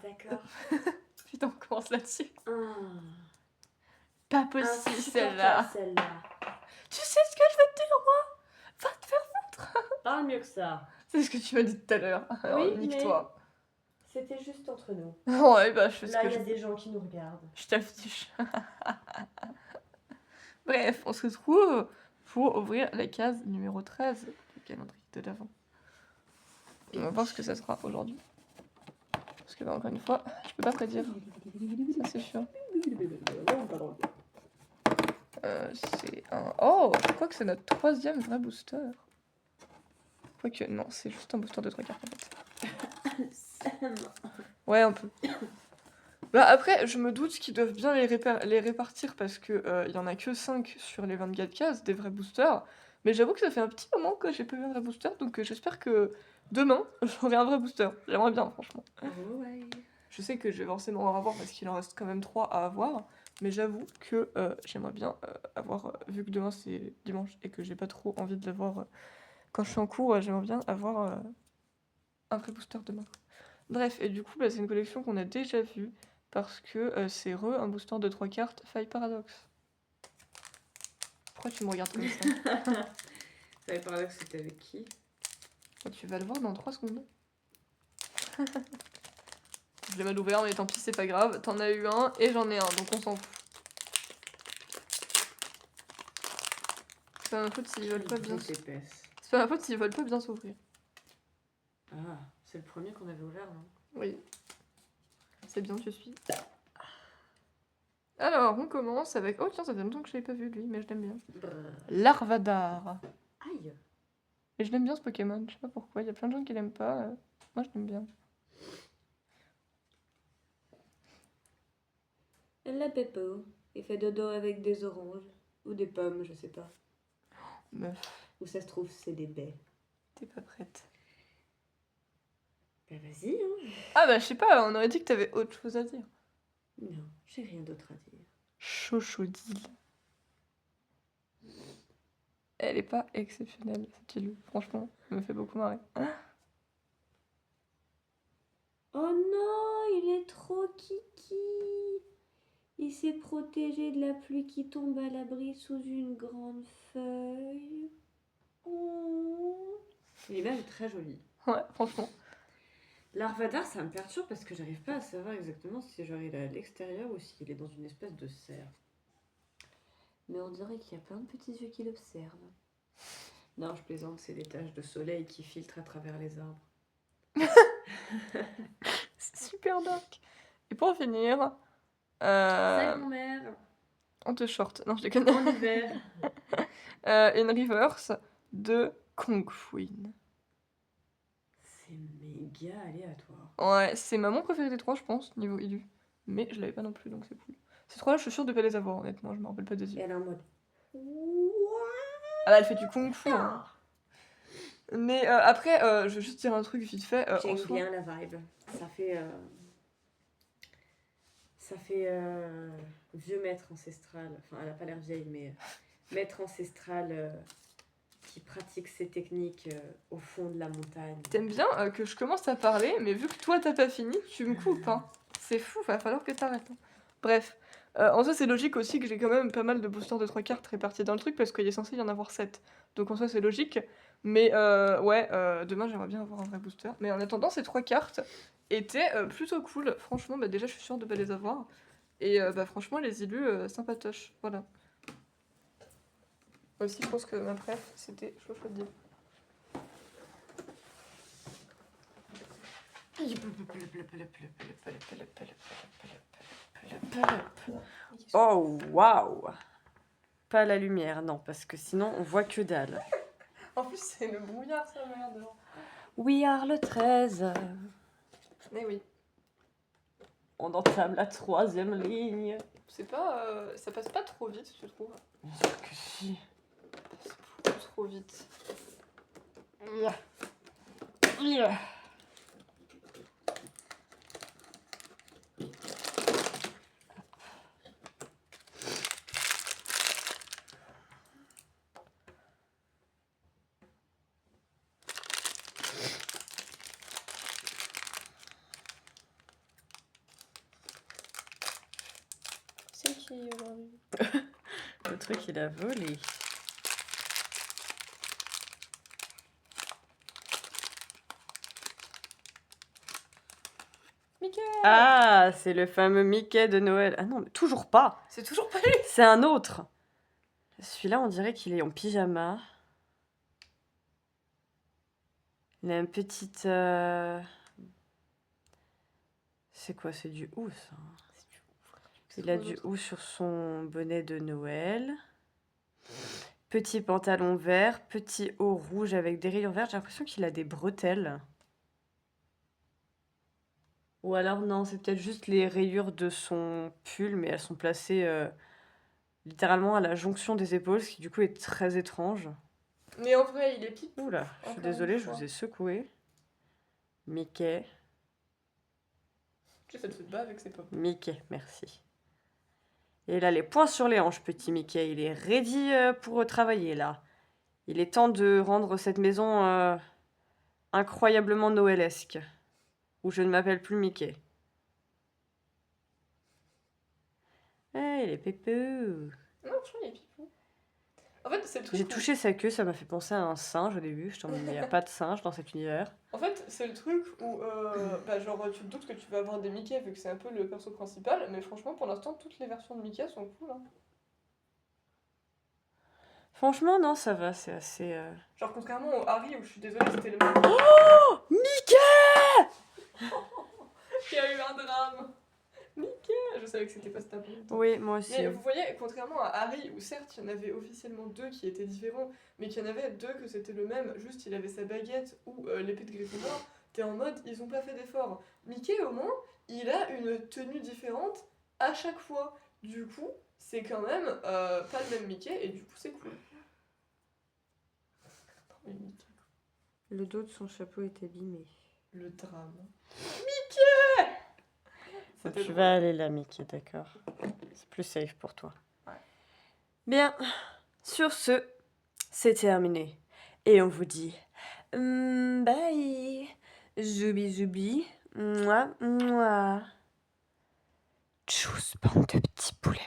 d'accord. Putain, on commence là-dessus. Ah. Pas Insupportable, possible celle-là. celle-là. Tu sais ce que je vais te dire, moi? Va te faire... Parle mieux que ça. C'est ce que tu m'as dit tout à l'heure. Alors, Oui, nique-toi. C'était juste entre nous. Ouais, bah je fais ce Là, que il y je a veux. des gens qui nous regardent. Je t'affiche. Bref, on se retrouve pour ouvrir la case numéro 13 du calendrier de l'Avent. On va voir ce que ça sera aujourd'hui. Parce que, bah, encore une fois, je peux pas prédire. Ça, c'est sûr. C'est un... Oh, je crois que c'est notre 3e vrai booster. Quoique, non, c'est juste un booster de 3 cartes en fait. Ouais, un peu. Bah après, je me doute qu'ils doivent bien les répartir parce que y en a que 5 sur les 24 cases, des vrais boosters. Mais j'avoue que ça fait un petit moment que j'ai pas eu un vrai booster, donc j'espère que demain, j'aurai un vrai booster. J'aimerais bien, franchement. Oh, ouais. Je sais que je vais forcément en avoir parce qu'il en reste quand même 3 à avoir, mais j'avoue que j'aimerais bien avoir, vu que demain c'est dimanche et que j'ai pas trop envie de l'avoir quand je suis en cours, j'aimerais bien avoir un vrai booster demain. Bref, et du coup, bah, c'est une collection qu'on a déjà vue parce que c'est un booster de 3 cartes, Faille Paradox. Pourquoi tu me regardes comme ça? Faille Paradox, c'était avec qui? Bah, tu vas le voir dans 3 secondes. Je l'ai mal ouvert, mais tant pis, c'est pas grave. T'en as eu un et j'en ai un, donc on s'en fout. C'est pas ma faute s'ils veulent pas bien. C'est pas ma faute s'ils veulent pas bien s'ouvrir. Ah, c'est le premier qu'on avait ouvert, non? Oui. C'est bien, tu suis. Alors, on commence avec... Oh tiens, ça fait longtemps que je l'avais pas vu, lui, mais je l'aime bien. Larvadar. Aïe. Et je l'aime bien, ce Pokémon. Je sais pas pourquoi. Il y a plein de gens qui l'aiment pas. Moi, je l'aime bien. La Peppo. Il fait dodo avec des oranges. Ou des pommes, je sais pas. Meuf, Où ça se trouve, c'est des baies. t'es pas prête. Bah vas-y, hein. Ah bah, je sais pas, on aurait dit que t'avais autre chose à dire. Non, j'ai rien d'autre à dire. Chochodile. Elle est pas exceptionnelle, cette île. Franchement, elle me fait beaucoup marrer. Oh non, il est trop kiki. Il s'est protégé de la pluie qui tombe à l'abri sous une grande feuille. Oh. Il est même très joli. Ouais, franchement. Larvadar, ça me perturbe parce que j'arrive pas à savoir exactement si genre il est à l'extérieur ou s'il est dans une espèce de serre. Mais on dirait qu'il y a plein de petits yeux qui l'observent. Non, je plaisante, c'est des taches de soleil qui filtrent à travers les arbres. C'est super dark. Et pour finir... Salut mon mère. On te short. Non, je déconne. En hiver. Une reverse de Kong Queen. C'est méga aléatoire. Ouais, c'est ma mon préférée des 3, je pense, niveau élu. Mais je l'avais pas non plus, donc c'est cool. Ces 3-là, je suis sûre de pas les avoir, honnêtement, je me rappelle pas des Et yeux. elle est en mode. Ah là, elle fait du kung fu, hein. Mais après, je veux juste dire un truc vite fait. J'aime bien la vibe. Ça fait. Ça fait vieux maître ancestral. Enfin, elle a pas l'air vieille, mais maître ancestral qui pratique ses techniques au fond de la montagne. T'aimes bien que je commence à parler, mais vu que toi t'as pas fini, tu me coupes, hein. C'est fou, va falloir que t'arrêtes. Hein. Bref. En soi, c'est logique aussi que j'ai quand même pas mal de boosters de 3 cartes répartis dans le truc, parce qu'il est censé y en avoir 7. Donc en soi, c'est logique. Mais ouais, demain, j'aimerais bien avoir un vrai booster. Mais en attendant, ces 3 cartes étaient plutôt cool. Franchement, bah, déjà, je suis sûre de pas les avoir. Et bah, franchement, les élus, sympatoches. Voilà. Aussi, je pense que ma préf, c'était Chochodile. Oh, waouh! Pas la lumière, non, parce que sinon on voit que dalle. En plus, c'est le brouillard, ça, merde. We are le 13. Mais oui. On entame la 3e ligne. C'est pas. Ça passe pas trop vite, je trouve. Bien sûr que si. Ça passe beaucoup trop vite. C'est qui aujourd'hui? Le truc, il a volé. Mickey! Ah, c'est le fameux Mickey de Noël. Ah non, mais toujours pas. C'est toujours pas lui! C'est un autre. Celui-là, on dirait qu'il est en pyjama. Il a une petite... C'est quoi? C'est du hou, ça. Il a du hou sur son bonnet de Noël. Petit pantalon vert, petit haut rouge avec des rayures vertes. J'ai l'impression qu'il a des bretelles. Ou alors non, c'est peut-être juste les rayures de son pull, mais elles sont placées littéralement à la jonction des épaules, ce qui du coup est très étrange. Mais en vrai, il est pipe. Oula, je suis Encore désolée, une je fois. vous ai secoué. Mickey. J'essaie de se battre avec ses potes. Mickey, merci. Et il a les poings sur les hanches, petit Mickey. Il est ready pour travailler, là. Il est temps de rendre cette maison incroyablement noëlesque. Où je ne m'appelle plus Mickey. Ah, il est pépeux. Non, franchement, il est pipou. En fait, c'est le truc. J'ai touché sa queue, ça m'a fait penser à un singe au début. Je t'en dis, mais il n'y a pas de singe dans cet univers. En fait, c'est le truc où, bah, genre, tu te doutes que tu vas avoir des Mickey vu que c'est un peu le perso principal, mais franchement, pour l'instant, toutes les versions de Mickey sont cool. Hein. Franchement, non, ça va, c'est assez... Genre, contrairement au Harry où je suis désolée, c'était le même. Oh Mickey Il y a eu un drame. Mickey! Je savais que c'était pas stable. Oui, moi aussi. Mais vous voyez, contrairement à Harry, où certes il y en avait officiellement deux qui étaient différents, mais qu'il y en avait deux que c'était le même, juste il avait sa baguette ou l'épée de Gryffondor, t'es en mode ils ont pas fait d'effort. Mickey au moins, il a une tenue différente à chaque fois. Du coup, c'est quand même pas le même Mickey et du coup c'est cool. Non, mais Mickey, Le dos de son chapeau est abîmé. le drame. Mickey! C'était Tu drôle. vas aller là, Mickey, d'accord. C'est plus safe pour toi. Ouais. Bien, sur ce, c'est terminé. Et on vous dit bye. Zoubi zoubi. Mouah, mouah. Tchuss, bande de petits poulets.